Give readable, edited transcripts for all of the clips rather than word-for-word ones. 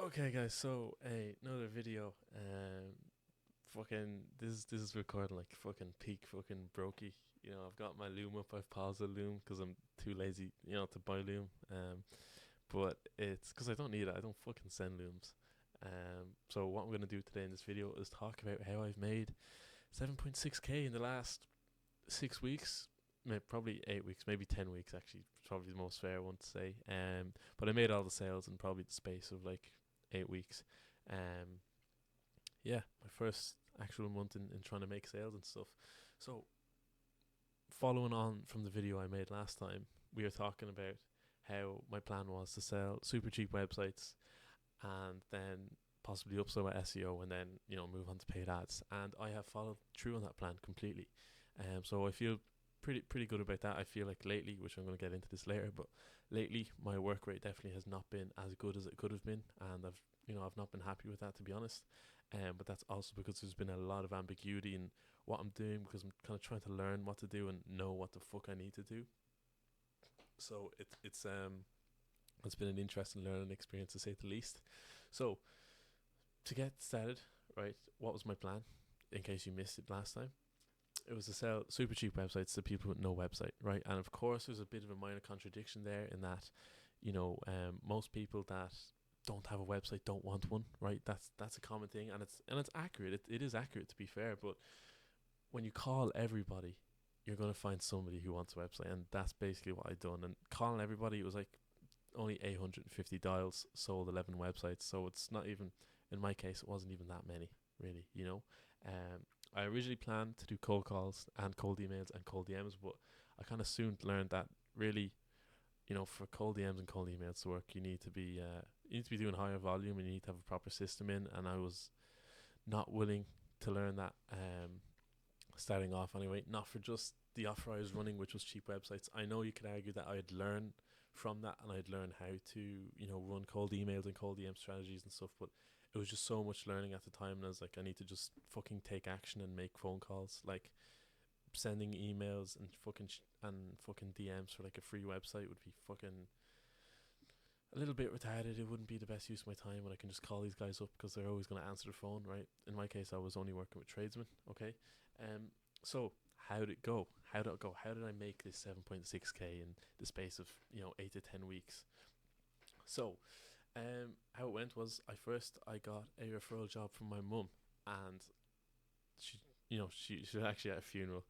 Okay, guys. So, another video. Fucking this is recording like fucking peak fucking brokey. I've got my loom up. I've paused the loom because I'm too lazy, to buy loom. But it's because I don't need it. I don't fucking send looms. So what I'm gonna do today in this video is talk about how I've made 7.6k in the last 6 weeks. Probably 8 weeks, maybe 10 weeks. Actually, probably the most fair one to say. But I made all the sales in probably the space of like 8 weeks. Um, yeah, my first actual month in trying to make sales and stuff. So, following on from the video I made last time, we were talking about how my plan was to sell super cheap websites and then possibly upsell my SEO and then move on to paid ads. And I have followed through on that plan completely. So I feel pretty good about that. I feel like lately, which I'm going to get into this later, but lately my work rate definitely has not been as good as it could have been, and I've not been happy with that, to be honest. But that's also because there's been a lot of ambiguity in what I'm doing, because I'm kind of trying to learn what to do and know what the fuck I need to do. So it's been an interesting learning experience, to say the least. So to get started, right, what was my plan? In case you missed it last time, it was to sell super cheap websites to people with no website, right? And of course, there's a bit of a minor contradiction there in that, most people that don't have a website don't want one, right? That's a common thing, and it's accurate. It is accurate, to be fair, but when you call everybody, you're gonna find somebody who wants a website, and that's basically what I done. And calling everybody, it was like only 850 dials, sold 11 websites. So it's not even, in my case, it wasn't even that many, really, I originally planned to do cold calls and cold emails and cold DMs, but I kind of soon learned that really, for cold DMs and cold emails to work, you need to be doing higher volume, and you need to have a proper system in. And I was not willing to learn that, starting off anyway. Not for just the offer I was running, which was cheap websites. I know you could argue that I'd learn from that, and I'd learn how to run cold emails and cold DM strategies and stuff, but it was just so much learning at the time, and I was like, I need to just fucking take action and make phone calls. Like, sending emails and fucking DMs for like a free website would be fucking a little bit retarded. It wouldn't be the best use of my time when I can just call these guys up because they're always going to answer the phone, right? In my case, I was only working with tradesmen. Okay. So how did it go? How did it go? How did I make this 7.6k in the space of 8 to 10 weeks? So, how it went was, I got a referral job from my mum, and she she was actually at a funeral.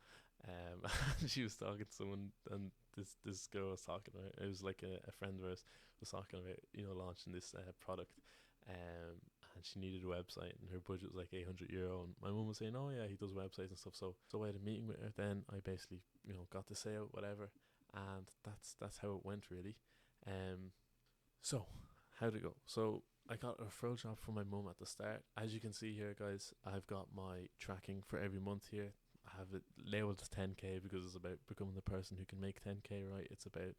She was talking to someone, and this girl was talking about it. It was like a friend of ours was talking about launching this product, and she needed a website, and her budget was like €800. And my mum was saying, "Oh yeah, he does websites and stuff." So I had a meeting with her. Then I basically got the sale, whatever, and that's how it went, really. So how did it go? So I got a referral job from my mum at the start. As you can see here, guys, I've got my tracking for every month here. I have it labeled as 10k because it's about becoming the person who can make 10k, right? It's about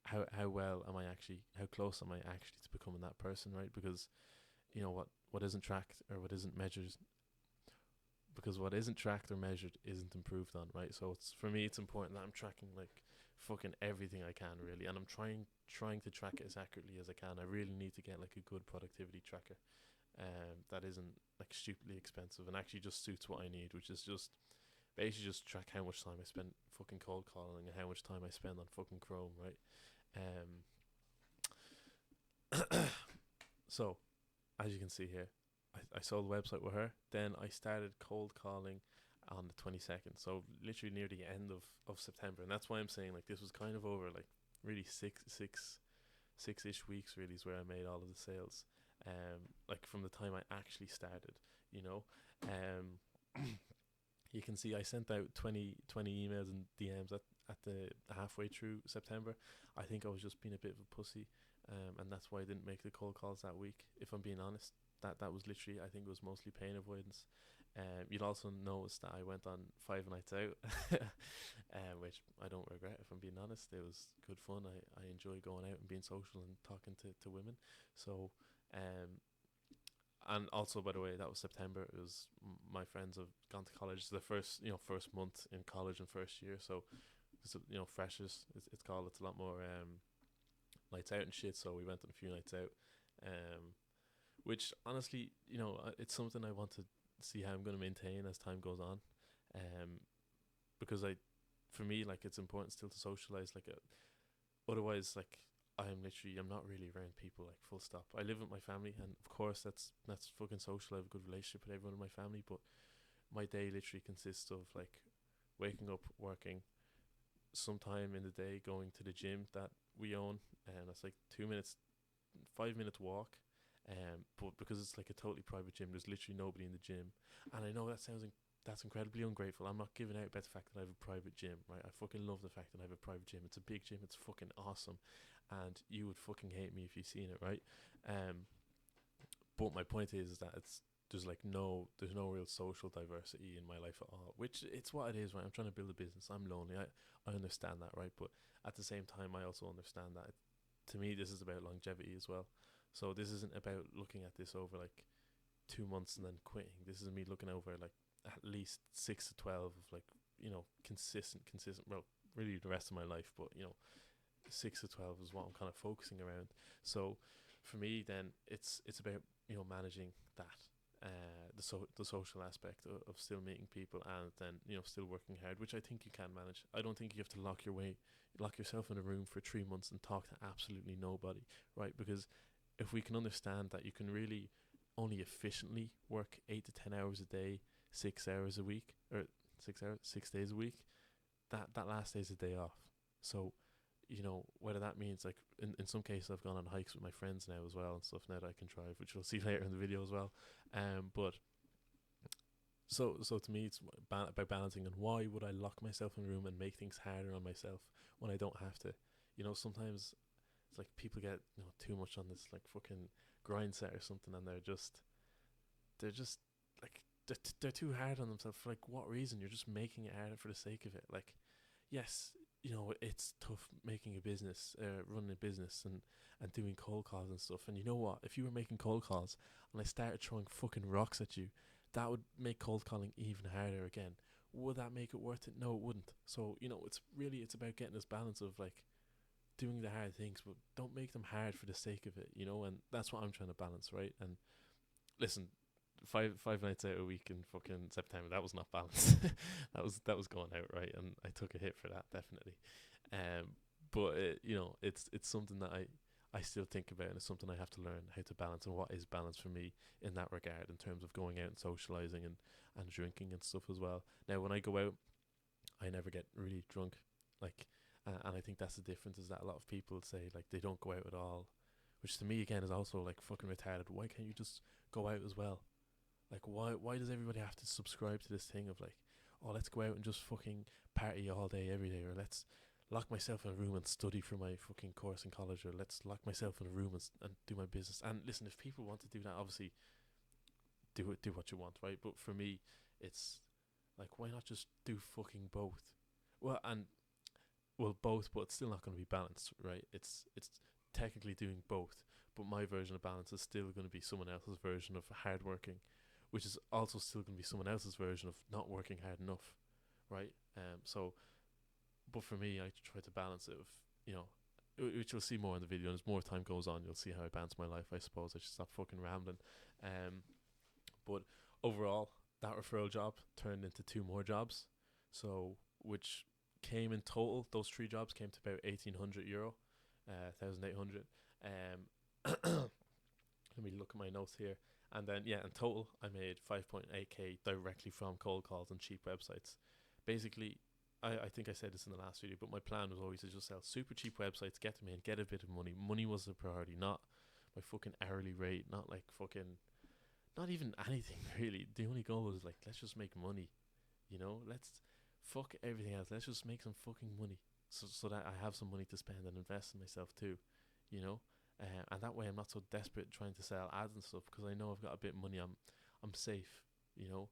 how well am I actually, how close am I actually to becoming that person, right? Because what isn't tracked or what isn't measured, because what isn't tracked or measured isn't improved on, right? So it's, for me, it's important that I'm tracking like fucking everything I can, really, and I'm trying to track it as accurately as I can. I really need to get like a good productivity tracker, that isn't like stupidly expensive and actually just suits what I need, which is just basically just track how much time I spend fucking cold calling and how much time I spend on fucking Chrome, right? So as you can see here, I sold the website with her. Then I started cold calling on the 22nd, so literally near the end of September. And that's why I'm saying like this was kind of over like really six-ish weeks, really, is where I made all of the sales. Like from the time I actually started, you know. You can see I sent out 20 emails and DMs at the halfway through September. I think I was just being a bit of a pussy, and that's why I didn't make the cold calls that week. If I'm being honest, that was literally, I think it was mostly pain avoidance. You'll also notice that I went on 5 nights out, which I don't regret. If I'm being honest, it was good fun. I enjoy going out and being social and talking to women. So, and also, by the way, that was September. It was my friends have gone to college. It's the first month in college and first year. So it's freshers. It's called. It's a lot more nights out and shit. So we went on a few nights out. which honestly, it's something I want to see how I'm going to maintain as time goes on, um, because for me, like it's important still to socialize. Like, otherwise, like I'm not really around people. Like, full stop. I live with my family, and of course, that's fucking social. I have a good relationship with everyone in my family, but my day literally consists of like waking up, working, sometime in the day going to the gym that we own, and it's like 2 minutes, 5 minutes walk. But because it's like a totally private gym, there's literally nobody in the gym, and I know that's incredibly ungrateful. I'm not giving out about the fact that I have a private gym, right? I fucking love the fact that I have a private gym. It's a big gym. It's fucking awesome, and you would fucking hate me if you've seen it, right? Um, but my point is that there's no real social diversity in my life at all, which it's what it is, right? I'm trying to build a business. I'm lonely. I understand that, right? But at the same time, I also understand that to me this is about longevity as well. So this isn't about looking at this over like 2 months and then quitting. This is me looking over like at least 6 to 12 of like, consistent. Well, really the rest of my life, but 6 to 12 is what I'm kind of focusing around. So for me, then it's about managing that, the social aspect of still meeting people, and then still working hard, which I think you can manage. I don't think you have to lock yourself in a room for 3 months and talk to absolutely nobody, right? Because if we can understand that you can really only efficiently work 8 to 10 hours a day, 6 hours a week, or 6 hours, 6 days a week, that last day is a day off. So whether that means like in some cases I've gone on hikes with my friends now as well and stuff now that I can drive, which we'll see later in the video as well. But so to me it's about balancing. And why would I lock myself in a room and make things harder on myself when I don't have to? Sometimes it's like people get too much on this like fucking grind set or something, and they're just like they're too hard on themselves. For like what reason? You're just making it harder for the sake of it. Like, yes, it's tough making a business, running a business, and doing cold calls and stuff. And you know what? If you were making cold calls and I started throwing fucking rocks at you, that would make cold calling even harder again. Would that make it worth it? No, it wouldn't. So it's about getting this balance of like doing the hard things, but don't make them hard for the sake of it. And that's what I'm trying to balance, right? And listen, five nights out a week in fucking September, that was not balanced. that was going out, right? And I took a hit for that, definitely. But it's something that I still think about, and it's something I have to learn how to balance, and what is balance for me in that regard, in terms of going out and socializing and drinking and stuff as well. Now, when I go out, I never get really drunk, like, and I think that's the difference, is that a lot of people say like they don't go out at all, which to me again is also like fucking retarded. Why can't you just go out as well? Like, why does everybody have to subscribe to this thing of like, oh, let's go out and just fucking party all day every day, or let's lock myself in a room and study for my fucking course in college, or let's lock myself in a room and do my business. And listen, if people want to do that, obviously do what you want, right? But for me, it's like, why not just do fucking both? Well, both, but it's still not going to be balanced, right? It's technically doing both, but my version of balance is still going to be someone else's version of hard working, which is also still going to be someone else's version of not working hard enough, right? So, but for me, I try to balance it with, which you'll see more in the video. And as more time goes on, you'll see how I balance my life. I suppose I should stop fucking rambling. But overall, that referral job turned into 2 more jobs. So, which came in total, those 3 jobs came to about €1,800, 1,800. Let me look at my notes here. And then, yeah, in total, I made 5.8k directly from cold calls and cheap websites. Basically, I think I said this in the last video, but my plan was always to just sell super cheap websites, get them in, get a bit of money. Money was the priority, not my fucking hourly rate, not like fucking, not even anything really. The only goal was like, let's just make money, let's fuck everything else. Let's just make some fucking money, so that I have some money to spend and invest in myself too, you know. And that way I'm not so desperate trying to sell ads and stuff, because I know I've got a bit of money. I'm safe, you know.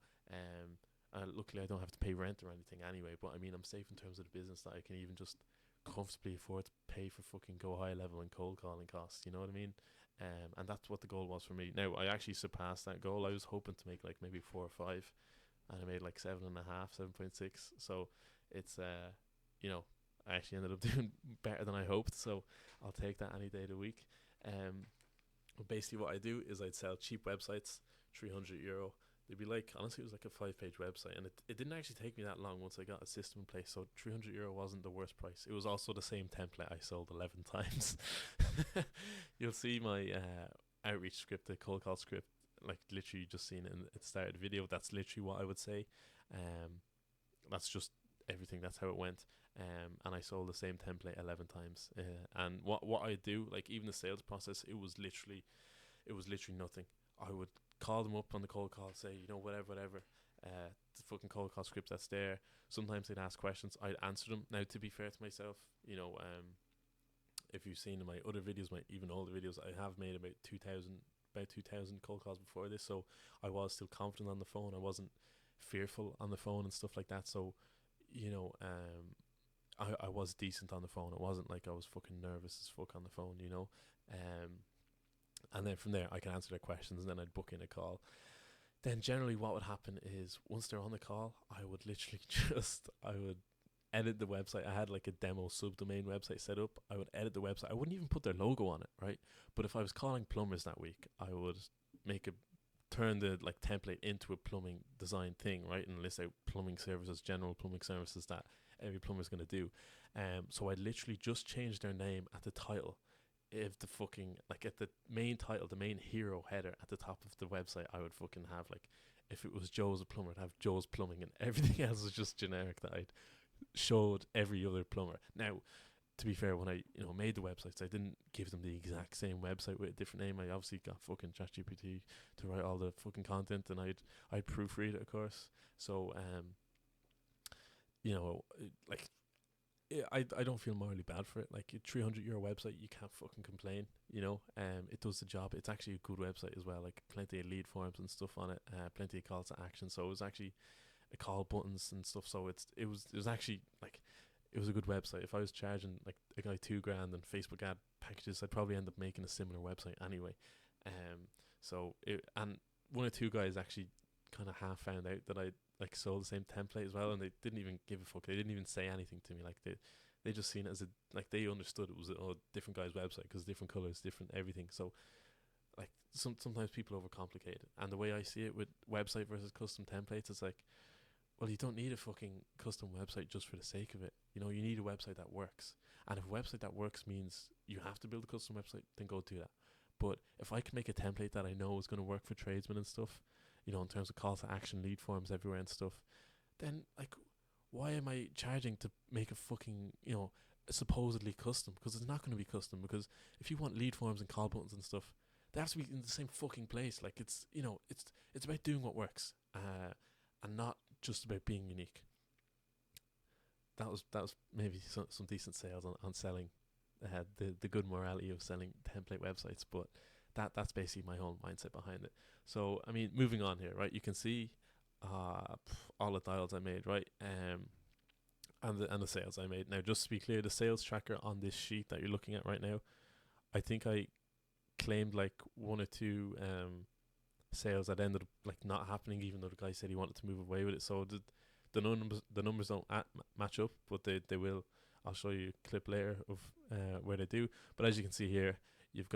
Luckily I don't have to pay rent or anything anyway. But I mean, I'm safe in terms of the business, that I can even just comfortably afford to pay for fucking go high level and cold calling costs. You know what I mean? And that's what the goal was for me. Now I actually surpassed that goal. I was hoping to make like maybe 4 or 5, and I made like 7.5, 7.6. So it's I actually ended up doing better than I hoped. So I'll take that any day of the week. But basically, what I do is I'd sell cheap websites, €300. They'd be like, honestly, it was like a 5 page website, and it didn't actually take me that long once I got a system in place. So €300 wasn't the worst price. It was also the same template I sold 11 times. You'll see my outreach script, the cold call script, like literally just seen it at the start of the video. That's literally what I would say. That's just everything. That's how it went. And I sold the same template 11 times. And what I do, like even the sales process, it was literally nothing. I would call them up on the cold call, say, whatever. The fucking cold call script that's there. Sometimes they'd ask questions. I'd answer them. Now, to be fair to myself, if you've seen in my other videos, my even older videos, I have made about 2,000 cold calls before this. So I was still confident on the phone. I wasn't fearful on the phone and stuff like that. So, I was decent on the phone. It wasn't like I was fucking nervous as fuck on the phone, and then from there I can answer their questions, and then I'd book in a call. Then generally what would happen is once they're on the call, I would literally I would edit the website. I had like a demo subdomain website set up. I would edit the website. I wouldn't even put their logo on it, right? But if I was calling plumbers that week, I would turn the like template into a plumbing design thing, right? And list out plumbing services, general plumbing services that every plumber's going to do. So I literally just changed their name at the title of the fucking, like at the main title, the main hero header at the top of the website. I would fucking have like, if it was Joe's a plumber, I'd have Joe's plumbing, and everything else was just generic that I'd showed every other plumber. Now, to be fair, when I made the websites, I didn't give them the exact same website with a different name. I obviously got fucking ChatGPT to write all the fucking content, and I'd proofread it, of course. So like I don't feel morally bad for it. Like a €300 website, you can't fucking complain. It does the job. It's actually a good website as well. Like plenty of lead forms and stuff on it. Plenty of calls to action. So it was actually a call buttons and stuff. So it was actually like, it was a good website. If I was charging like a guy $2,000 and Facebook ad packages, I'd probably end up making a similar website anyway. And one or two guys actually kind of half found out that I like sold the same template as well, and they didn't even give a fuck. They didn't even say anything to me. Like they just seen it as they understood it was a different guy's website because different colors, different everything. So like sometimes people overcomplicate it. And the way I see it with website versus custom templates, it's like, well, you don't need a fucking custom website just for the sake of it. You need a website that works. And if a website that works means you have to build a custom website, then go do that. But if I can make a template that I know is going to work for tradesmen and stuff, in terms of call to action, lead forms everywhere and stuff, then like, why am I charging to make a fucking, supposedly custom? Because it's not going to be custom. Because if you want lead forms and call buttons and stuff, they have to be in the same fucking place. Like it's about doing what works, and not just about being unique. That was maybe some decent sales on selling the good morality of selling template websites, but that's basically my whole mindset behind it. So I mean, moving on here, right? You can see all the dials I made, right? And the sales I made. Now, just to be clear, the sales tracker on this sheet that you're looking at right now, I think I claimed like one or two sales that ended up like not happening, even though the guy said he wanted to move away with it. So the numbers don't match up, but they will. I'll show you a clip later of where they do. But as you can see here, I've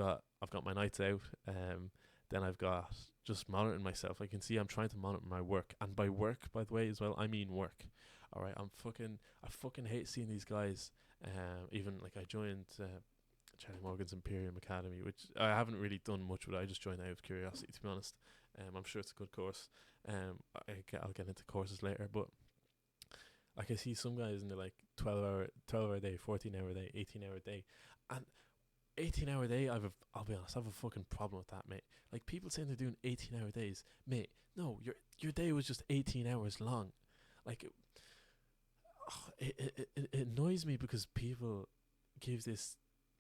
got my nights out. Then I've got just monitoring myself. I can see I'm trying to monitor my work, and by work, by the way, as well, I mean work. All right, I fucking hate seeing these guys. Even like I joined Charlie Morgan's Imperium Academy, which I haven't really done much with. I just joined out of curiosity, to be honest. I'm sure it's a good course. I'll get into courses later, but like I see some guys in the like 12 hour day, 14-hour day, 18-hour day, and 18-hour day. I'll be honest, I have a fucking problem with that, mate. Like people saying they're doing 18-hour days, mate. No, your day was just 18 hours long. Like it annoys me because people give this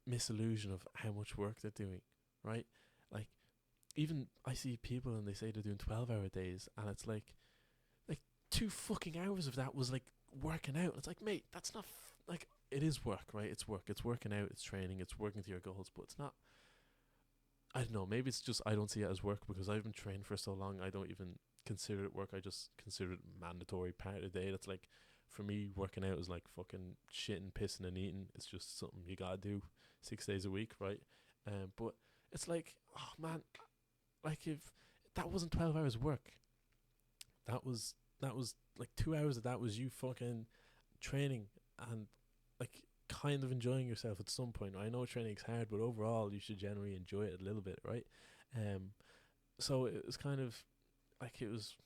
misillusion of how much work they're doing, right? Like even I see people and they say they're doing 12-hour days, and it's like 2 fucking hours of that was like working out. It's like, mate, that's not like, it is work, right? It's work. It's working out. It's training. It's working to your goals. But it's not. I don't know. Maybe it's just I don't see it as work because I've been trained for so long. I don't even consider it work. I just consider it mandatory part of the day. That's like, for me, working out is like fucking shitting, pissing, and eating. It's just something you gotta do 6 days a week, right? But it's like, oh man, like if that wasn't 12 hours work, that was like 2 hours of that was you fucking training and like kind of enjoying yourself at some point. I know training's hard, but overall you should generally enjoy it a little bit, right? Um, so it was kind of like it was.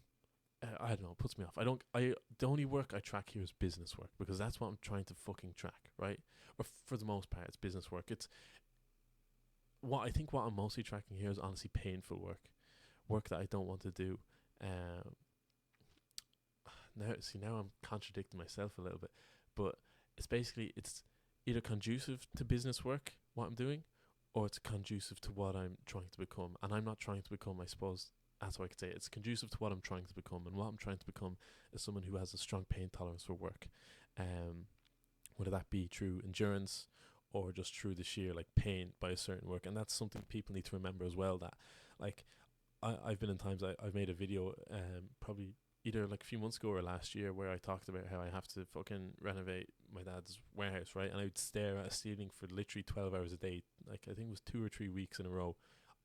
I don't know. It puts me off. I don't. I The only work I track here is business work because that's what I'm trying to fucking track, right? Or for the most part, it's business work. It's what I think. What I'm mostly tracking here is honestly painful work that I don't want to do. Um, now I'm contradicting myself a little bit, but it's either conducive to business work what I'm doing, or it's conducive to what I'm trying to become. And I'm not trying to become, I suppose. That's what I could say. It's conducive to what I'm trying to become, and what I'm trying to become is someone who has a strong pain tolerance for work. Um, Whether that be through endurance or just through the sheer like pain by a certain work, and that's something people need to remember as well. That like I've been in times I've made a video probably either like a few months ago or last year where I talked about how I have to fucking renovate my dad's warehouse, right? And I would stare at a ceiling for literally 12 hours a day. Like I think it was 2 or 3 weeks in a row.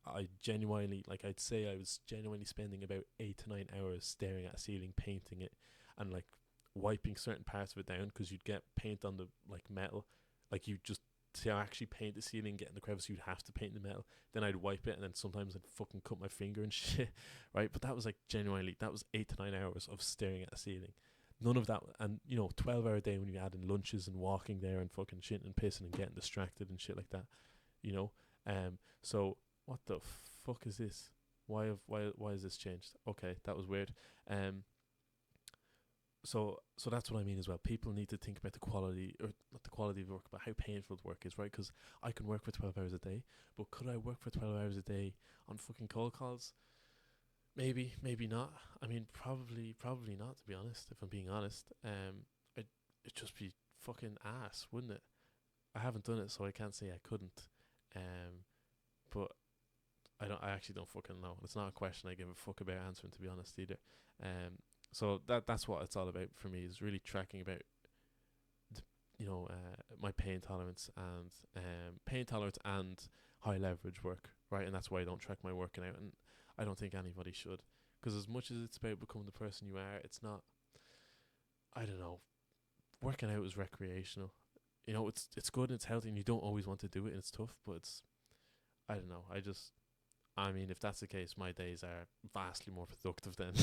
I genuinely, like I'd say I was genuinely spending about 8 to 9 hours staring at a ceiling, painting it, and like wiping certain parts of it down because you'd get paint on the like metal, like you just to actually paint the ceiling, get in the crevice, you'd have to paint the metal. Then I'd wipe it, and then sometimes I'd fucking cut my finger and shit, right? But that was like genuinely, that was 8 to 9 hours of staring at a ceiling. None of that, and 12-hour day when you add in lunches and walking there and fucking shitting and pissing and getting distracted and shit like that, you know. So what the fuck is this? Why has this changed? Okay, that was weird. So that's what I mean as well. People need to think about the quality, or not the quality of work, but how painful the work is, right? Because I can work for 12 hours a day, but could I work for 12 hours a day on fucking cold calls? Maybe, maybe not. I mean, probably not. To be honest, if I'm being honest, it'd just be fucking ass, wouldn't it? I haven't done it, so I can't say I couldn't. But I actually don't fucking know. It's not a question I give a fuck about answering, to be honest, either. So that's what it's all about for me, is really tracking about my pain tolerance and high leverage work, right? And that's why I don't track my working out, and I don't think anybody should, because as much as it's about becoming the person you are, it's not. I don't know. Working out is recreational. It's good and it's healthy, and you don't always want to do it, and it's tough, but it's. I don't know. I mean, if that's the case, my days are vastly more productive then.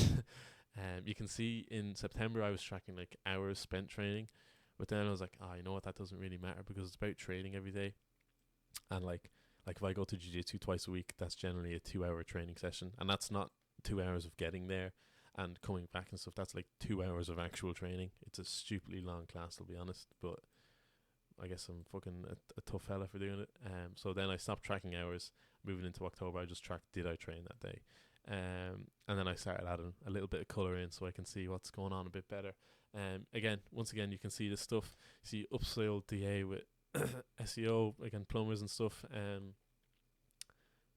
You can see in September I was tracking like hours spent training, but then I was like, you know what, that doesn't really matter because it's about training every day. And like if I go to jiu-jitsu twice a week, that's generally a 2 hour training session, and that's not 2 hours of getting there and coming back and stuff. That's like 2 hours of actual training. It's a stupidly long class, I'll be honest, but I guess I'm fucking a tough fella for doing it. So then I stopped tracking hours. Moving into October, I just tracked did I train that day. And then I started adding a little bit of colour in so I can see what's going on a bit better. Once again, you can see this stuff. See upscale DA with SEO, again, plumbers and stuff.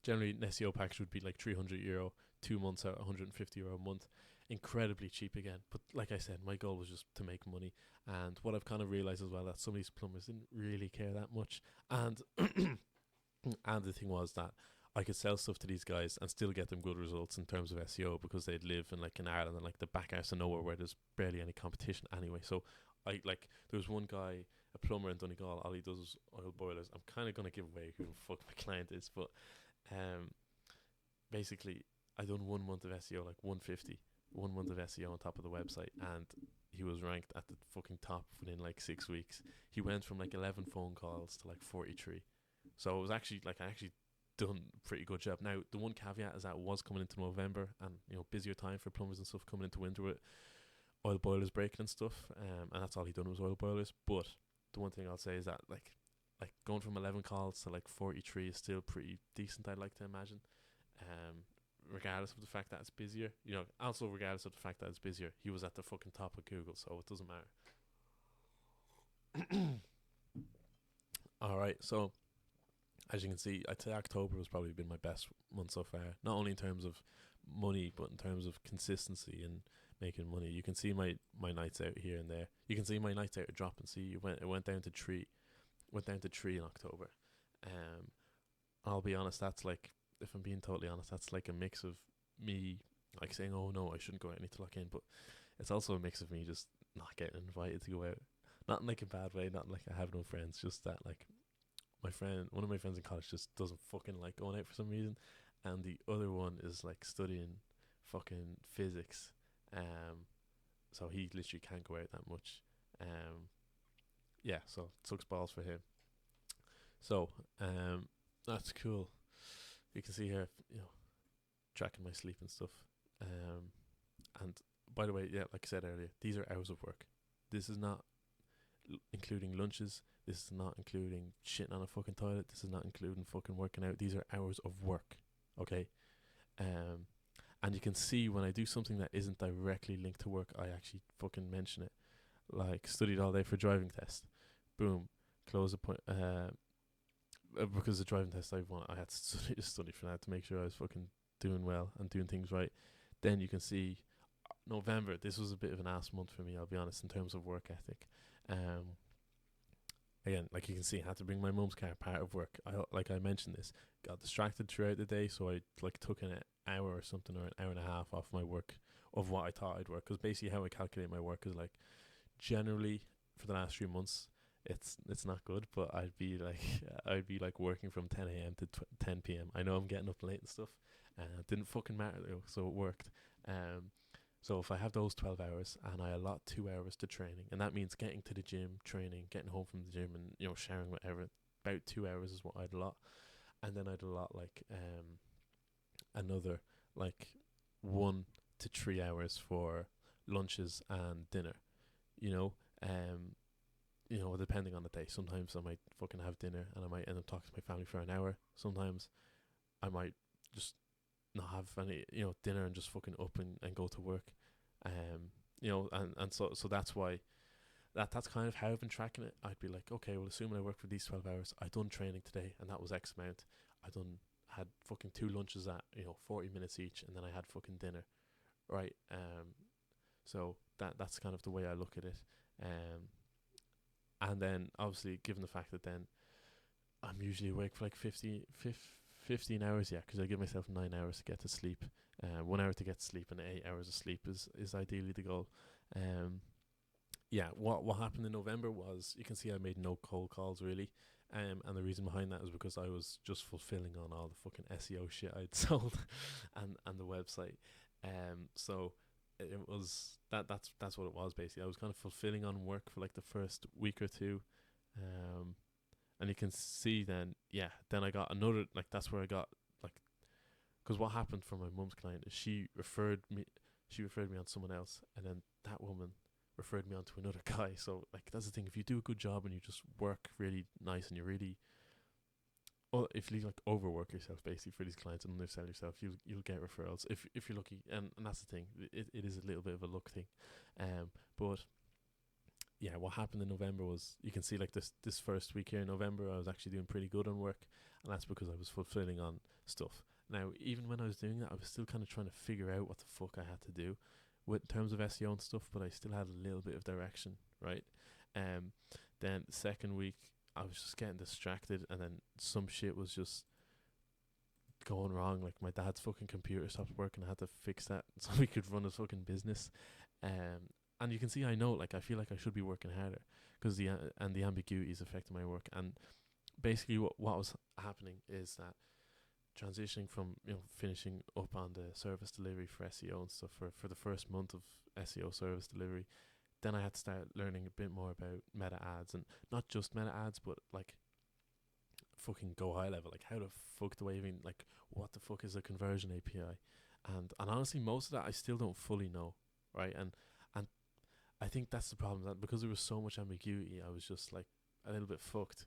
Generally, an SEO package would be like €300, 2 months out, €150 a month. Incredibly cheap again. But like I said, my goal was just to make money. And what I've kind of realised as well, that some of these plumbers didn't really care that much. And and the thing was that I could sell stuff to these guys and still get them good results in terms of SEO because they'd live in like in Ireland and like the back arse of nowhere where there's barely any competition anyway. So there was one guy, a plumber in Donegal, all he does is oil boilers. I'm kind of going to give away who the fuck my client is, but basically I done 1 month of SEO, like 150, 1 month of SEO on top of the website, and he was ranked at the fucking top within like 6 weeks. He went from like 11 phone calls to like 43. So it was actually like I actually done a pretty good job. Now the one caveat is that it was coming into November, and busier time for plumbers and stuff coming into winter with oil boilers breaking and stuff. And that's all he done was oil boilers. But the one thing I'll say is that like going from 11 calls to like 43 is still pretty decent, I'd like to imagine. Regardless of the fact that it's busier, also regardless of the fact that it's busier, he was at the fucking top of Google, so it doesn't matter. All right, so as you can see, I'd say October has probably been my best month so far. Not only in terms of money, but in terms of consistency and making money. You can see my nights out here and there. You can see my nights out drop and see it went down to 3. Went down to 3 in October. I'll be honest, that's like, if I'm being totally honest, that's like a mix of me like saying, "Oh no, I shouldn't go out. I need to lock in," but it's also a mix of me just not getting invited to go out. Not in like a bad way, not in like I have no friends. Just that like one of my friends in college just doesn't fucking like going out for some reason, and the other one is like studying fucking physics. Um, so he literally can't go out that much. Um, yeah, so it sucks balls for him. So that's cool. You can see here, tracking my sleep and stuff. Um, and by the way, yeah, like I said earlier, these are hours of work. This is not including lunches. This is not including shitting on a fucking toilet. This is not including fucking working out. These are hours of work. Okay. Um, and you can see when I do something that isn't directly linked to work, I actually fucking mention it. Like studied all day for driving test. Boom. Close the point. Because the driving test I had to study for that to make sure I was fucking doing well and doing things right. Then you can see November. This was a bit of an ass month for me. I'll be honest in terms of work ethic. Um, Again, like you can see, I had to bring my mum's car part of work. Like I mentioned this, got distracted throughout the day, so I like took an hour or something or an hour and a half off my work of what I thought I'd work. Because basically, how I calculate my work is like generally for the last 3 months, it's not good, but I'd be like working from 10 a.m. to 10 p.m. I know I'm getting up late and stuff, and it didn't fucking matter though, so it worked. Um, so if I have those 12 hours and I allot 2 hours to training, and that means getting to the gym, training, getting home from the gym, and showering, whatever. About 2 hours is what I'd allot, and then I'd allot like another like 1 to 3 hours for lunches and dinner. You know, um, depending on the day. Sometimes I might fucking have dinner and I might end up talking to my family for an hour. Sometimes I might just not have any, dinner and just fucking up and go to work. And so that's why that's kind of how I've been tracking it. I'd be like, okay, well, assuming I work for these 12 hours, I done training today, and that was X amount. I done had fucking 2 lunches at 40 minutes each, and then I had fucking dinner, right? So that's kind of the way I look at it. And then obviously, given the fact that then I'm usually awake for like 15 hours, yeah, because I give myself 9 hours to get to sleep. 1 hour to get to sleep and 8 hours of sleep is ideally the goal. Yeah, what happened in November was, you can see I made no cold calls really. And the reason behind that is because I was just fulfilling on all the fucking SEO shit I'd sold and the website. So it was that's what it was basically. I was kind of fulfilling on work for like the first week or two. And you can see then I got another, like that's where I got like, because what happened for my mum's client is she referred me on someone else, and then that woman referred me on to another guy. So like that's the thing, if you do a good job and you just work really nice and you really, well, if you like overwork yourself basically for these clients and undersell yourself, you'll get referrals if you're lucky, and that's the thing, it is a little bit of a luck thing. But yeah, what happened in November was, you can see like this first week here in November, I was actually doing pretty good on work, and that's because I was fulfilling on stuff. Now, even when I was doing that, I was still kind of trying to figure out what the fuck I had to do with in terms of SEO and stuff, but I still had a little bit of direction, right? Then the second week, I was just getting distracted, and then some shit was just going wrong. Like my dad's fucking computer stopped working. I had to fix that so we could run his fucking business. And you can see, I know, like I feel like I should be working harder because the ambiguity is affecting my work. And basically, what was happening is that transitioning from finishing up on the service delivery for SEO and stuff for the first month of SEO service delivery, then I had to start learning a bit more about meta ads, and not just meta ads, but like fucking go high level, like how the fuck do I even, like, what the fuck is a conversion API, and honestly, most of that I still don't fully know, right? And I think that's the problem, that because there was so much ambiguity, I was just like a little bit fucked,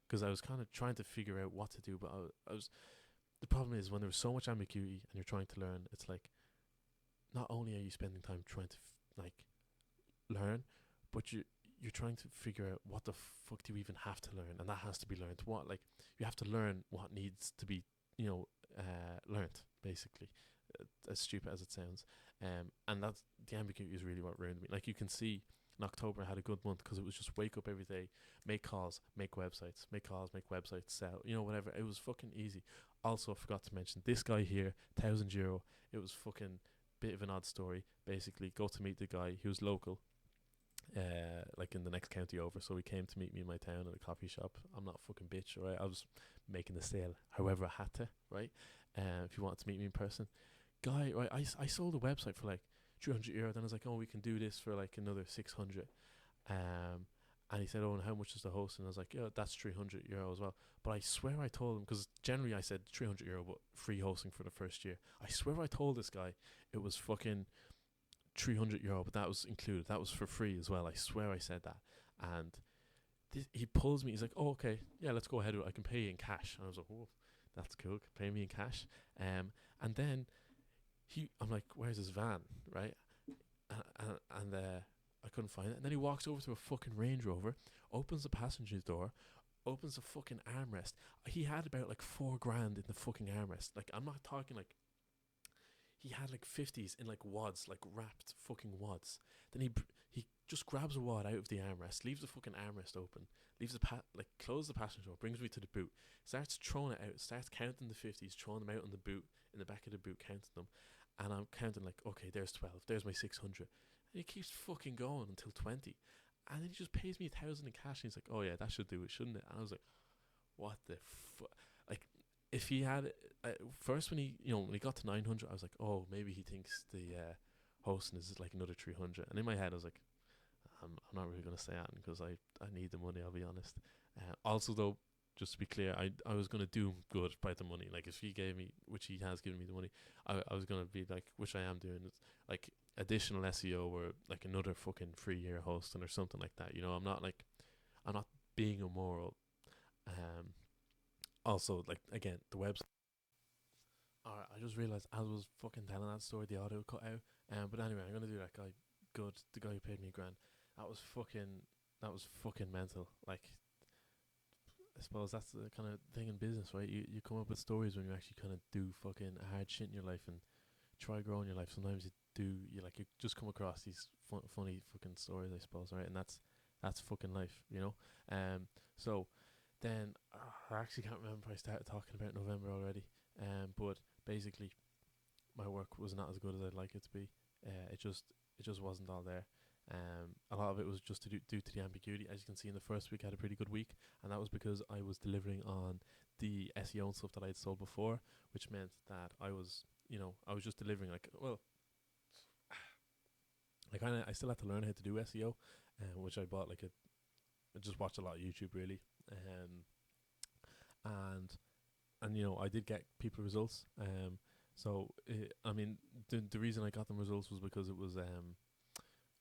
because I was kind of trying to figure out what to do, but I was the problem is when there's so much ambiguity and you're trying to learn, it's like not only are you spending time trying to like learn, but you're trying to figure out what the fuck do you even have to learn, and that has to be learned. What, like, you have to learn what needs to be learned basically, as stupid as it sounds. And that's the ambiguity is really what ruined me. Like you can see, In October, I had a good month because it was just wake up every day, make calls, make websites, make calls, make websites, sell, whatever. It was fucking easy. Also, I forgot to mention this guy here, €1,000. It was fucking bit of an odd story. Basically, go to meet the guy. He was local, like in the next county over. So he came to meet me in my town at a coffee shop. I'm not a fucking bitch, right? I was making the sale however I had to, right? If you wanted to meet me in person, guy, right? I sold a website for like €300. Then I was like, oh, we can do this for like another 600. And he said, oh, and how much is the host? And I was like, yeah, that's €300 as well. But I swear I told him, because generally I said €300, but free hosting for the first year. I swear I told this guy it was fucking €300, but that was included. That was for free as well. I swear I said that. And he pulls me. He's like, oh, okay, yeah, let's go ahead with it. I can pay you in cash. And I was like, oh, that's cool. Pay me in cash. And then I'm like, where's his van, right? And I couldn't find it. And then he walks over to a fucking Range Rover, opens the passenger door, opens the fucking armrest. He had about like $4,000 in the fucking armrest. Like, I'm not talking like, he had like 50s in like wads, like wrapped fucking wads. Then he just grabs a wad out of the armrest, leaves the fucking armrest open, leaves the closes the passenger door, brings me to the boot, starts throwing it out, starts counting the 50s, throwing them out on the boot, in the back of the boot, counting them. And I'm counting like, okay, there's 12, there's my 600. And he keeps fucking going until 20. And then he just pays me 1,000 in cash. And he's like, oh yeah, that should do it, shouldn't it? And I was like, what the fuck? Like, if he had first when he got to 900, I was like, oh, maybe he thinks the hosting is like another 300. And in my head, I was like, I'm not really gonna say that because I need the money. I'll be honest. Also, though, just to be clear, I was gonna do good by the money. Like, if he gave me, which he has given me the money, I was gonna be like, which I am doing, like additional SEO or like another fucking 3 year hosting or something like that. I'm not being immoral. Also, like, again, the website. Alright, I just realized as I was fucking telling that story, the audio cut out. But anyway, I'm gonna do that guy good. The guy who paid me $1,000. That was fucking mental. Like, I suppose that's the kind of thing in business, right? You come up with stories when you actually kind of do fucking hard shit in your life and try growing your life. Sometimes you just come across these funny fucking stories, I suppose, right? And that's fucking life. So then I actually can't remember if I started talking about November already. But basically, my work was not as good as I'd like it to be. It just wasn't all there. A lot of it was just due to the ambiguity. As you can see, in the first week, I had a pretty good week, and that was because I was delivering on the SEO and stuff that I had sold before, which meant that I was just delivering I still had to learn how to do SEO, which I bought I just watched a lot of YouTube really, and I did get people results. I mean, the reason I got them results was because it was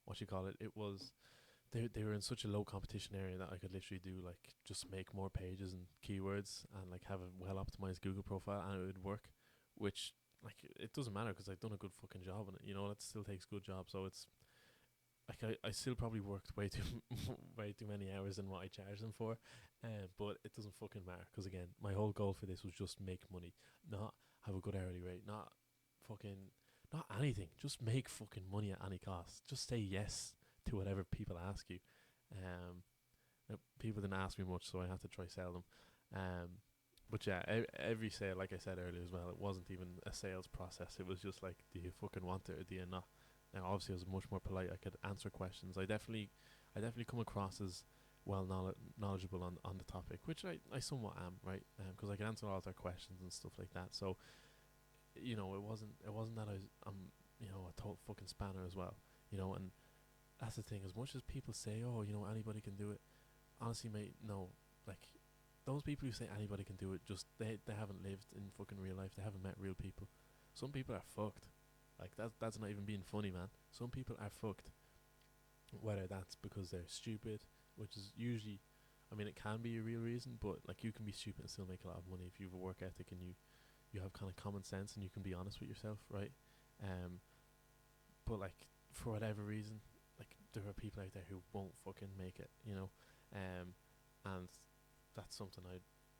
what you call it. It was they were in such a low competition area that I could literally do just make more pages and keywords and have a well optimized Google profile and it would work, which it doesn't matter because I've done a good fucking job on it. That still takes good job. So it's I still probably worked way too way too many hours than what I charged them for, but it doesn't fucking matter because again, my whole goal for this was just make money, not have a good hourly rate, not anything, just make fucking money at any cost. Just say yes to whatever people ask you. People didn't ask me much, so I had to try sell them. But yeah, every sale, like I said earlier as well, it wasn't even a sales process. It was just like, do you fucking want it or do you not? Now, obviously, I was much more polite. I could answer questions. I definitely come across as well knowledgeable on the topic, which I somewhat am, right? Because I can answer all their questions and stuff like that. So, it wasn't that I'm a total fucking spanner as well, and that's the thing. As much as people say, oh, anybody can do it, honestly, mate, no. Like, those people who say anybody can do it, just they haven't lived in fucking real life. They haven't met real people. Some people are fucked. Like, that's not even being funny, man. Some people are fucked. Whether that's because they're stupid, which is usually, I mean, it can be a real reason, but you can be stupid and still make a lot of money if you have a work ethic and you have kind of common sense and you can be honest with yourself, right? But for whatever reason, there are people out there who won't fucking make it, and that's something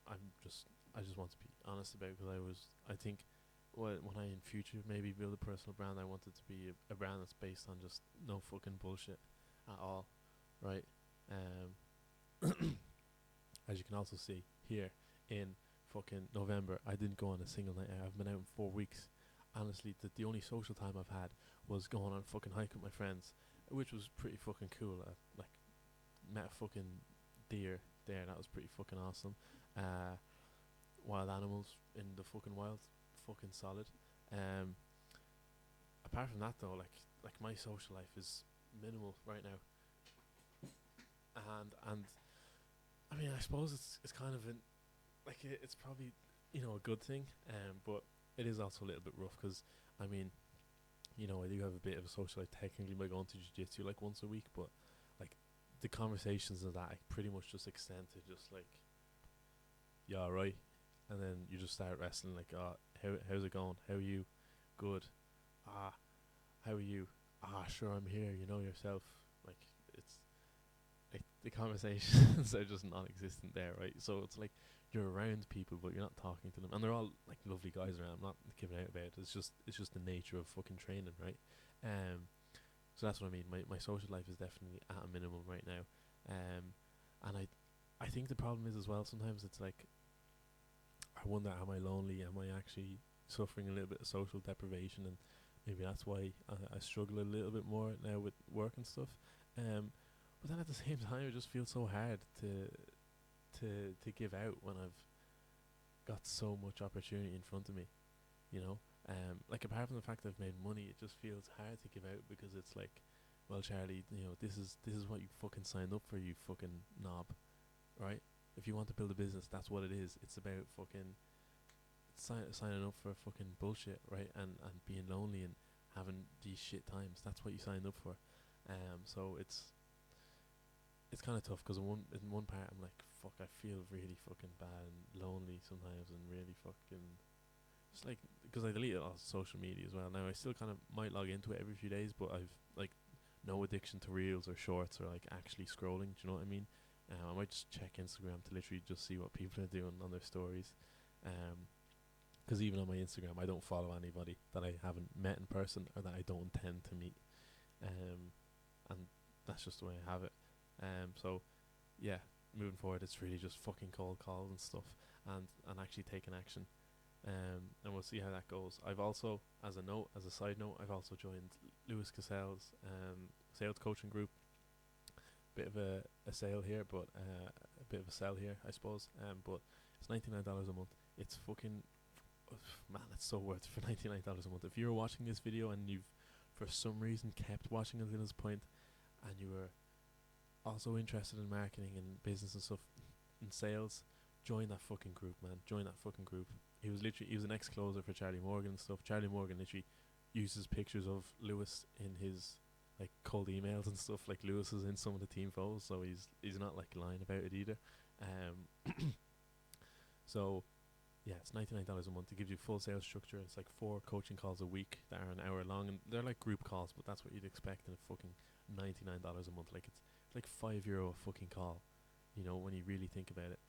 I just want to be honest about because I think when I in future maybe build a personal brand, I want it to be a brand that's based on just no fucking bullshit. at all, right? Um, as you can also see here in fucking November, I didn't go on a single night out. I've been out in 4 weeks. Honestly, the only social time I've had was going on a fucking hike with my friends, which was pretty fucking cool. I like met a fucking deer there. That was pretty fucking awesome. Uh, Wild animals in the fucking wild, fucking solid. Um, Apart from that though, like my social life is minimal right now, and I mean I suppose it's kind of an like it's probably a good thing, but it is also a little bit rough because I mean I do have a bit of a social life technically by going to jiu-jitsu like once a week, but like the conversations of that like, pretty much just extend to just like yeah right, and then you just start wrestling like how's it going, how are you, good, ah how are you, sure I'm here, you know yourself, like it's like the conversations are just non-existent there, right? So it's like you're around people but you're not talking to them, and they're all like lovely guys around. I'm not giving out about it. It's just the nature of fucking training, right? Um, so that's what I mean. My social life is definitely at a minimum right now, and I think the problem is as well. Sometimes it's like I wonder, am I lonely? Am I actually suffering a little bit of social deprivation? And maybe that's why I struggle a little bit more now with work and stuff. But then at the same time, it just feels so hard to give out when I've got so much opportunity in front of me. You know, like apart from the fact that I've made money, it just feels hard to give out because it's like, well, Charlie, this is what you fucking signed up for, you fucking knob, right? If you want to build a business, that's what it is. It's about fucking signing up for fucking bullshit, right? And being lonely and having these shit times. That's what you signed up for. So it's kind of tough because in one part I'm like, fuck, I feel really fucking bad and lonely sometimes, and really fucking just like because I deleted all social media as well. Now I still kind of might log into it every few days, but I've like no addiction to reels or shorts or like actually scrolling. Do you know what I mean? I might just check Instagram to literally just see what people are doing on their stories. Because even on my Instagram, I don't follow anybody that I haven't met in person or that I don't intend to meet. And that's just the way I have it. So yeah, moving forward, it's really just fucking cold calls and stuff, and actually taking action. And we'll see how that goes. I've also, as a side note, I've also joined Lewis Cassell's sales coaching group. Bit of a sale here, but a bit of a sell here, I suppose. But it's $99 a month. It's fucking man, it's so worth it for $99 a month. If you're watching this video and you've for some reason kept watching until this point, and you were also interested in marketing and business and stuff and sales, join that fucking group, man. Join that fucking group. He was an ex-closer for Charlie Morgan and stuff. Charlie Morgan literally uses pictures of Lewis in his like cold emails and stuff. Like Lewis is in some of the team photos, so he's not like lying about it either. So yeah, it's $99 a month. It gives you full sales structure. It's like 4 coaching calls a week that are an hour long, and they're like group calls, but that's what you'd expect in a fucking $99 a month. Like it's like €5 a fucking call, when you really think about it.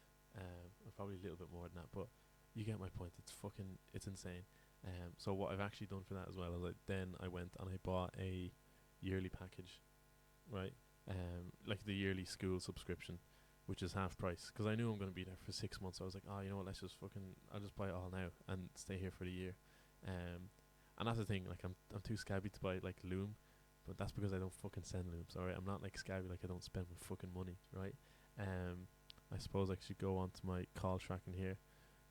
Probably a little bit more than that, but you get my point. It's insane. So what I've actually done for that as well is I went and I bought a yearly package, right? Like the yearly school subscription, which is half price, because I knew I'm going to be there for 6 months. So I was like, you know what, I'll just buy it all now and stay here for the year. And that's the thing, like I'm too scabby to buy like Loom, but that's because I don't fucking send Looms, alright? I'm not like scabby, like I don't spend my fucking money, right? I suppose I should go on to my call tracking here,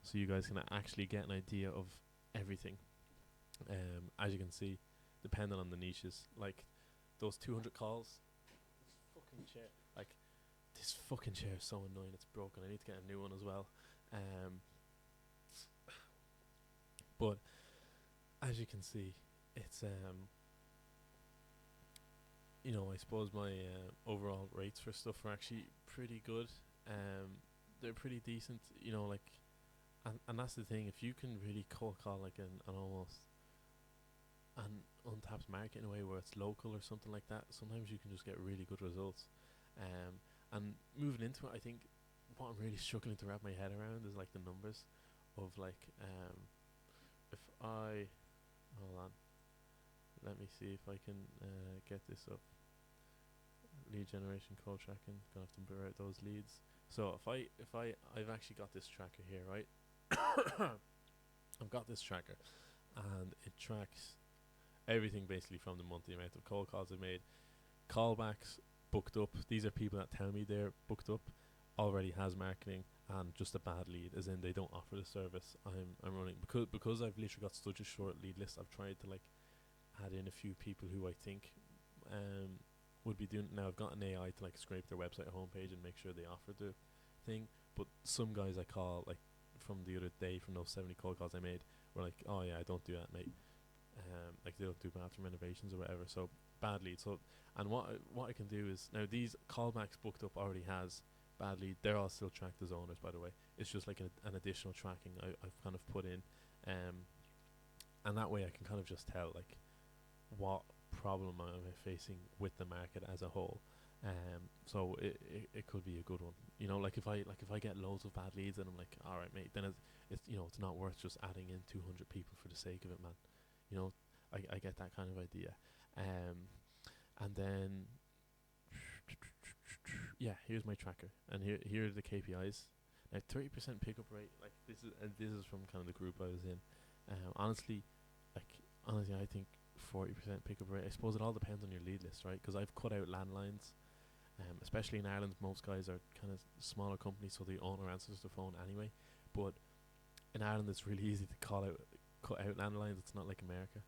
so you guys can actually get an idea of everything. As you can see, depending on the niches, like those 200 calls, this fucking chair, like this fucking chair is so annoying. It's broken. I need to get a new one as well. But as you can see, it's I suppose my overall rates for stuff are actually pretty good. They're pretty decent. Like, and that's the thing. If you can really cold call like an almost an untapped market in a way where it's local or something like that, sometimes you can just get really good results. And moving into it, I think what I'm really struggling to wrap my head around is like the numbers of like if I hold on, let me see if I can get this up. lead generation, cold tracking. Gonna have to blur out those leads. So I've actually got this tracker here, right? I've got this tracker, and it tracks everything basically from the month, the amount of cold calls I've made, callbacks, booked up. These are people that tell me they're booked up, already has marketing, and just a bad lead, as in they don't offer the service I'm running. Because I've literally got such a short lead list, I've tried to like add in a few people who I think would be doing. Now I've got an AI to like scrape their website homepage and make sure they offer the thing. But some guys I call, like from the other day, from those 70 cold calls I made, were like, oh yeah, I don't do that, mate. Like they don't do bathroom renovations or whatever. So bad lead. So, and what I can do is, now these callbacks booked up already has bad lead. They're all still tracked as owners, by the way. It's just like an additional tracking I've kind of put in, and that way I can kind of just tell like what problem am I facing with the market as a whole. So it could be a good one. You know, like if I get loads of bad leads and I'm like, all right, mate, then it's you know, it's not worth just adding in 200 people for the sake of it, man. You know, I get that kind of idea. And then yeah, here's my tracker, and here are the KPIs. Now 30% pickup rate, like this is from kind of the group I was in. Honestly, I think 40% pickup rate. I suppose it all depends on your lead list, right? Because I've cut out landlines. Especially in Ireland, most guys are kind of smaller companies, so the owner answers the phone anyway. But in Ireland, it's really easy to cut out landlines. It's not like America.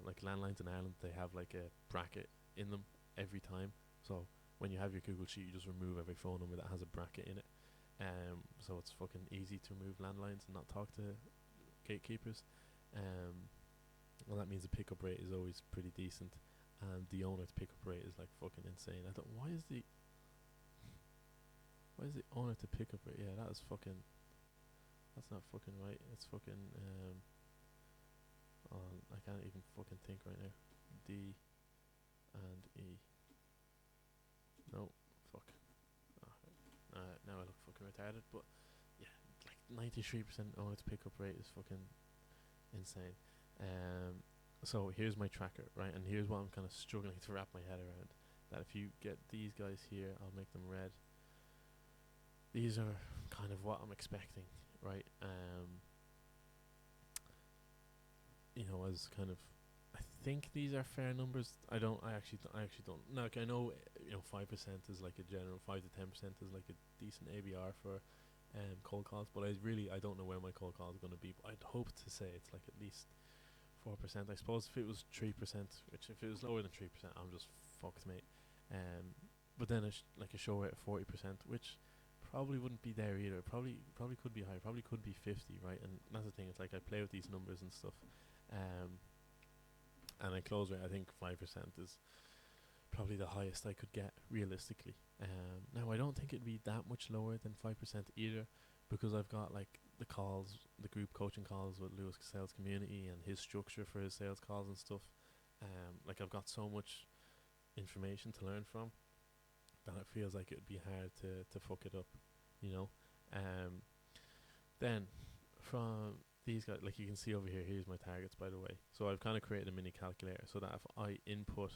Like landlines in Ireland, they have like a bracket in them every time. So when you have your Google Sheet, you just remove every phone number that has a bracket in it. So it's fucking easy to remove landlines and not talk to gatekeepers. Well, that means the pickup rate is always pretty decent, and the owner's pickup rate is like fucking insane. I don't. Why is the owner to pickup rate? Yeah, that is fucking. That's not fucking right. It's fucking. I can't even fucking think right now. D and E. No, fuck. Now I look fucking retarded. But yeah, like 93% owner's pickup rate is fucking insane. So here's my tracker, right? And here's what I'm kind of struggling to wrap my head around. That if you get these guys here, I'll make them red. These are kind of what I'm expecting, right? You know, as kind of, I think these are fair numbers. I actually don't. No, like I know, you know, 5% is like a general, 5 to 10% is like a decent ABR for cold calls. But I don't know where my cold call is going to be. But I'd hope to say it's like at least 4%. I suppose if it was 3%, which if it was lower than 3%, I'm just fucked, mate. But then like a show rate of 40%, which probably wouldn't be there either. Probably could be higher. Probably could be 50, right? And that's the thing. It's like I play with these numbers and stuff. And a close rate, I think 5% is probably the highest I could get realistically. Now I don't think it'd be that much lower than 5% either, because I've got like the calls, the group coaching calls with Lewis Sales Community and his structure for his sales calls and stuff. Like I've got so much information to learn from that it feels like it would be hard to fuck it up, you know. Then from these guys, like you can see over here, here's my targets, by the way. So I've kind of created a mini calculator so that if I input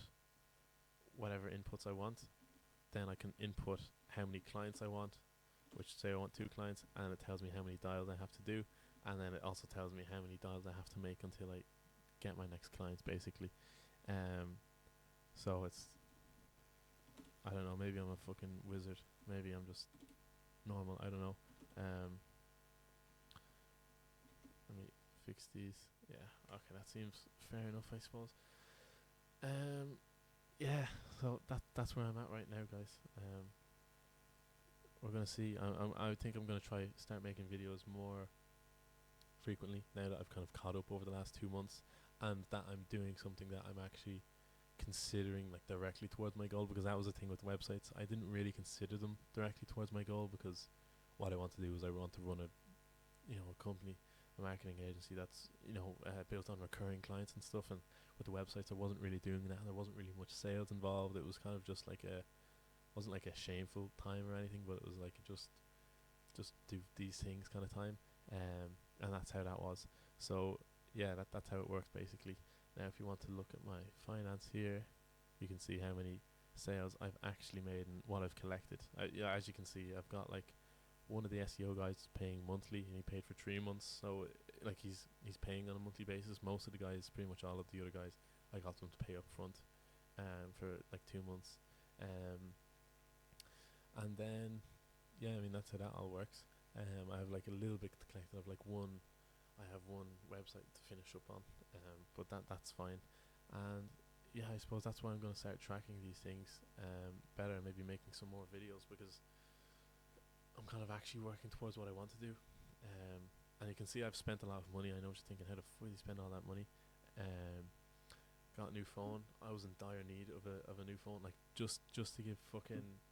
whatever inputs I want, then I can input how many clients I want, which say I want 2 clients, and it tells me how many dials I have to do, and then it also tells me how many dials I have to make until I get my next clients, basically. So it's, I don't know, maybe I'm a fucking wizard, maybe I'm just normal, I don't know. Let me fix these. Yeah, okay, that seems fair enough, I suppose. Yeah, so that's where I'm at right now, guys. We're gonna see. I think I'm gonna try start making videos more frequently now that I've kind of caught up over the last 2 months, and that I'm doing something that I'm actually considering like directly towards my goal, because that was the thing with websites. I didn't really consider them directly towards my goal, because what I want to do is I want to run a company, a marketing agency that's built on recurring clients and stuff. And with the websites, I wasn't really doing that. There wasn't really much sales involved. It was kind of just like wasn't like a shameful time or anything, but it was like just do these things kind of time. And that's how that was. So yeah, that's how it works basically. Now if you want to look at my finance here, you can see how many sales I've actually made and what I've collected. Yeah, as you can see, I've got like one of the SEO guys paying monthly, and he paid for 3 months. So like he's paying on a monthly basis. Most of the guys, pretty much all of the other guys, I got them to pay up front, for like 2 months, and then yeah, I mean that's how that all works. I have like a little bit collected. I have one website to finish up on, but that's fine. And yeah, I suppose that's why I'm going to start tracking these things better, and maybe making some more videos, because I'm kind of actually working towards what I want to do. And you can see I've spent a lot of money. I know what you're thinking, how the fuck did you spend all that money? Got a new phone. I was in dire need of a new phone, like just to give fucking,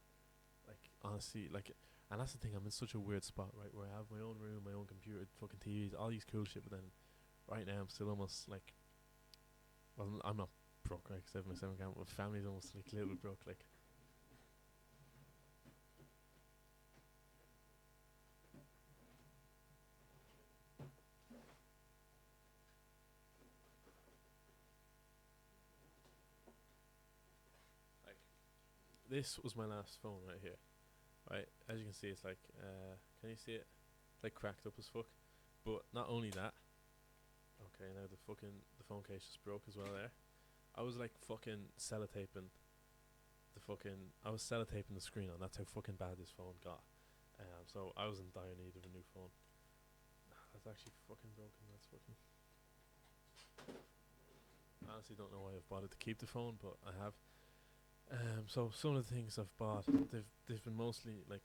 like, honestly, like, and that's the thing. I'm in such a weird spot, right, where I have my own room, my own computer, fucking TVs, all these cool shit. But then, right now, I'm still almost like, well, I'm not broke, right? Because I have my 7 grand, but family's almost like a little bit broke, like. Like, this was my last phone right here, right? As you can see, it's like, can you see it? It's like cracked up as fuck. But not only that, okay, now the phone case just broke as well there. I was like fucking sellotaping I was sellotaping the screen on. That's how fucking bad this phone got. So I was in dire need of a new phone. That's actually fucking broken. That's fucking. I honestly don't know why I've bothered to keep the phone, but I have. So some of the things I've bought, they've been mostly like,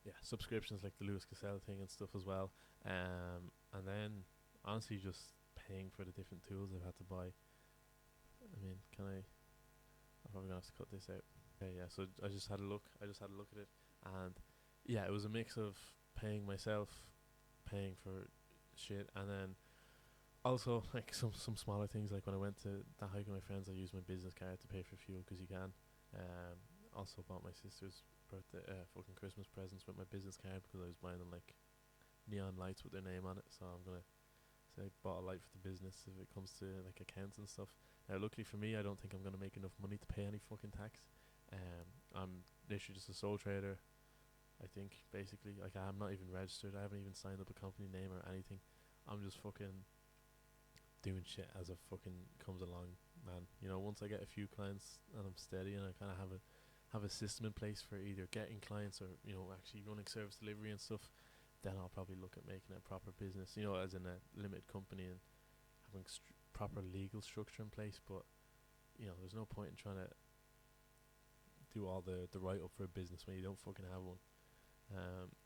yeah, subscriptions, like the Lewis Cassell thing and stuff as well. And then honestly just paying for the different tools I've had to buy. I mean, I'm probably gonna have to cut this out. Okay, yeah. So I just had a look. I just had a look at it, and yeah, it was a mix of paying myself, paying for shit, and then also like some smaller things. Like when I went to that hike with my friends, I used my business card to pay for fuel because you can. Also bought my sister's birthday, fucking Christmas presents with my business card because I was buying them like neon lights with their name on it. So I'm gonna say I bought a light for the business if it comes to like accounts and stuff. Now, luckily for me, I don't think I'm gonna make enough money to pay any fucking tax. I'm literally just a sole trader. I think basically, like, I'm not even registered. I haven't even signed up a company name or anything. I'm just fucking doing shit as it fucking comes along, man. You know, once I get a few clients and I'm steady and I kind of have a system in place for either getting clients or, you know, actually running service delivery and stuff, then I'll probably look at making it a proper business, you know, as in a limited company and having proper legal structure in place. But, you know, there's no point in trying to do all the write up for a business when you don't fucking have one.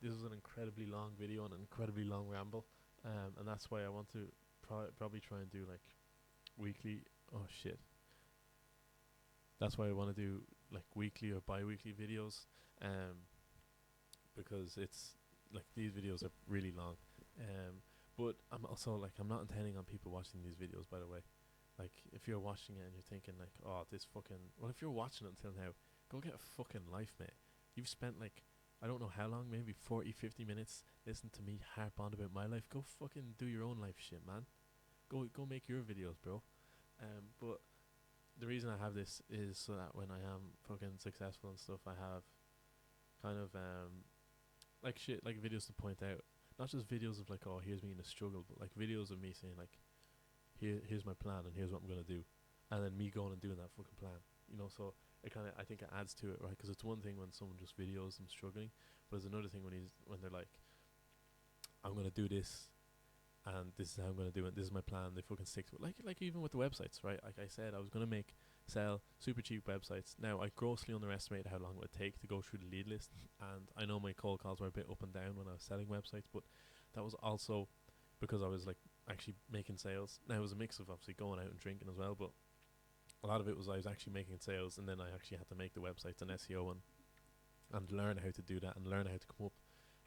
This is an incredibly long video and an incredibly long ramble, and that's why I want to probably try and do like weekly. Oh shit! That's why I want to do like weekly or bi-weekly videos, because it's like these videos are really long. But I'm also like, I'm not intending on people watching these videos. By the way, like if you're watching it and you're thinking like, oh, this fucking, well, if you're watching it until now, go get a fucking life, mate. You've spent like, I don't know how long, maybe 40, 50 minutes listening to me harp on about my life. Go fucking do your own life shit, man. Go make your videos, bro. But the reason I have this is so that when I am fucking successful and stuff, I have kind of like shit, like videos to point out. Not just videos of like, oh, here's me in a struggle, but like videos of me saying like, here's my plan and here's what I'm gonna do, and then me going and doing that fucking plan. You know, so it kind of, I think it adds to it, right? Because it's one thing when someone just videos them struggling, but it's another thing when they're like, I'm gonna do this, and this is how I'm gonna do it. This is my plan. They fucking stick to it. Like even with the websites, right? Like I said, I was gonna sell super cheap websites. Now I grossly underestimated how long it would take to go through the lead list, and I know my cold calls were a bit up and down when I was selling websites, but that was also because I was like actually making sales. Now it was a mix of obviously going out and drinking as well, but a lot of it was I was actually making sales, and then I actually had to make the websites and SEO and learn how to do that and learn how to come up.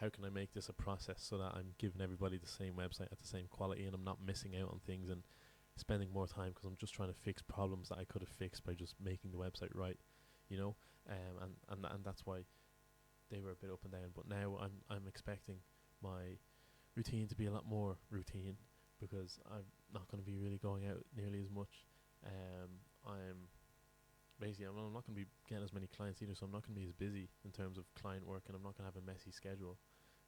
How can I make this a process so that I'm giving everybody the same website at the same quality and I'm not missing out on things and spending more time because I'm just trying to fix problems that I could have fixed by just making the website right, you know. And that's why they were a bit up and down. But now I'm expecting my routine to be a lot more routine because I'm not going to be really going out nearly as much. I'm basically I'm not going to be getting as many clients either, so I'm not going to be as busy in terms of client work, and I'm not going to have a messy schedule.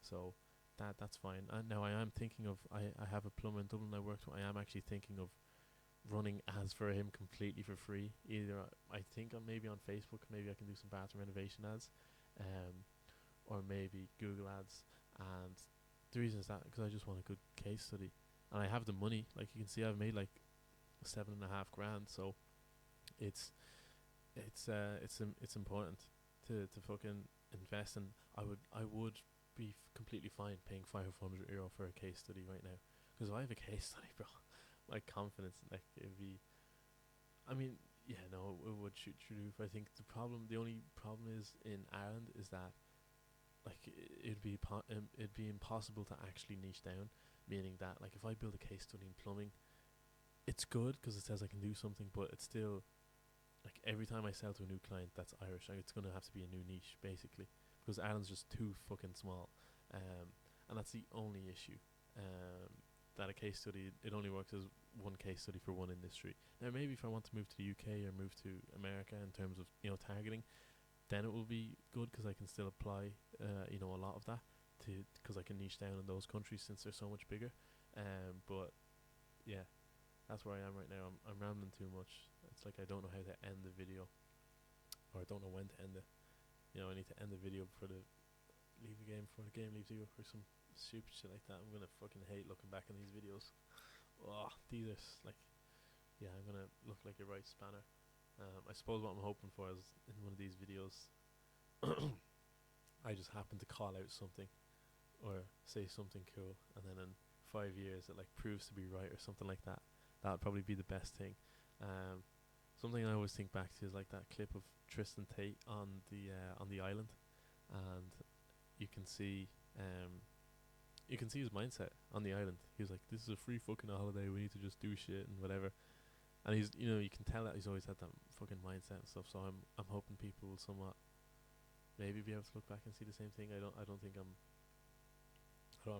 So that's fine. And now I am thinking of I have a plumber in Dublin I worked with. I am actually thinking of running ads for him completely for free. Either I think on maybe on Facebook, maybe I can do some bathroom renovation ads, um, or maybe Google ads. And the reason is that because I just want a good case study, and I have the money. Like you can see, I've made like 7.5 grand. So it's it's important to fucking invest. And I would be completely fine paying €500 for a case study right now, because if I have a case study, bro, my confidence, like it'd be. I mean, yeah, no, it would shoot through the roof. I think the only problem is in Ireland is that like it'd be impossible to actually niche down. Meaning that like if I build a case study in plumbing, it's good because it says I can do something, but it's still like every time I sell to a new client that's Irish, like it's gonna have to be a new niche basically, because Ireland's just too fucking small, and that's the only issue. That a case study, it only works as one case study for one industry. Now maybe if I want to move to the UK or move to America in terms of targeting, then it will be good because I can still apply a lot of that to because I can niche down in those countries since they're so much bigger. But yeah, that's where I am right now. I'm rambling too much. It's like I don't know how to end the video, or I don't know when to end it. I need to end the video before leave the game before the game leaves you, or some stupid shit like that. I'm gonna fucking hate looking back on these videos. Oh, these are like, yeah, I'm gonna look like a right spanner. I suppose what I'm hoping for is in one of these videos, I just happen to call out something or say something cool, and then in 5 years it like proves to be right or something like that. That would probably be the best thing. Um, Something I always think back to is like that clip of Tristan Tate on the island, and you can see his mindset on the island. He was like, "This is a free fucking holiday. We need to just do shit and whatever." And he's, you can tell that he's always had that fucking mindset and stuff. So I'm hoping people will somewhat maybe be able to look back and see the same thing. I don't have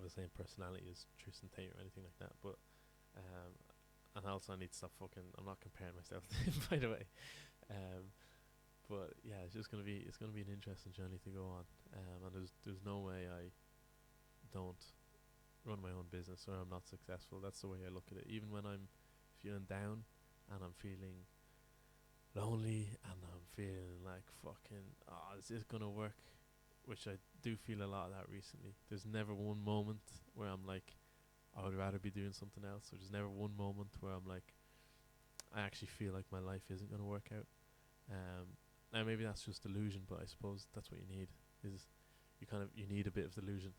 the same personality as Tristan Tate or anything like that. But and also I need to stop fucking. I'm not comparing myself to him, by the way. But yeah, it's gonna be an interesting journey to go on. And there's no way I don't run my own business or I'm not successful. That's the way I look at it. Even when I'm feeling down and I'm feeling lonely and I'm feeling like fucking, is this gonna work? Which I do feel a lot of that recently. There's never one moment where I'm like, I would rather be doing something else. Or there's never one moment where I'm like, I actually feel like my life isn't gonna work out. Now maybe that's just delusion, but I suppose that's what you need. Is you need a bit of delusion